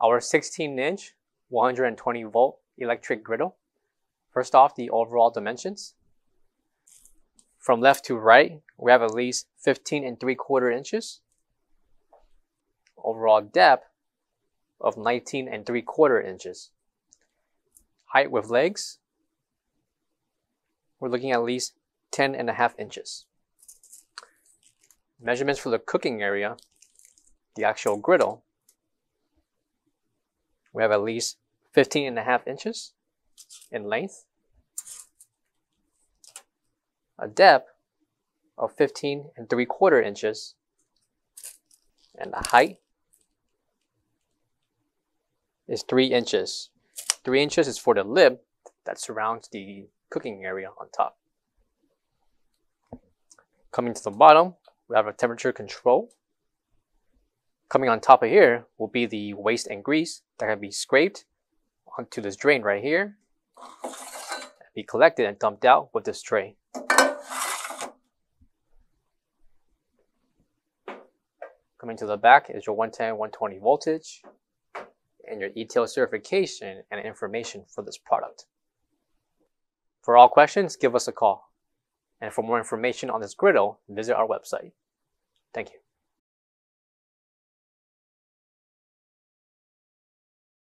Our 16-inch 120 volt electric griddle. First off, the overall dimensions. From left to right, we have at least 15 3/4 inches. Overall depth of 19 3/4 inches. Height with legs, we're looking at least 10.5 inches. Measurements for the cooking area, the actual griddle, we have at least 15.5 inches in length, a depth of 15 3/4 inches, and the height is 3 inches. 3 inches is for the lid that surrounds the cooking area on top. Coming to the bottom, we have a temperature control. Coming on top of here will be the waste and grease that can be scraped onto this drain right here, and be collected and dumped out with this tray. Coming to the back is your 110, 120 voltage and your ETL certification and information for this product. For all questions, give us a call. And for more information on this griddle, visit our website. Thank you.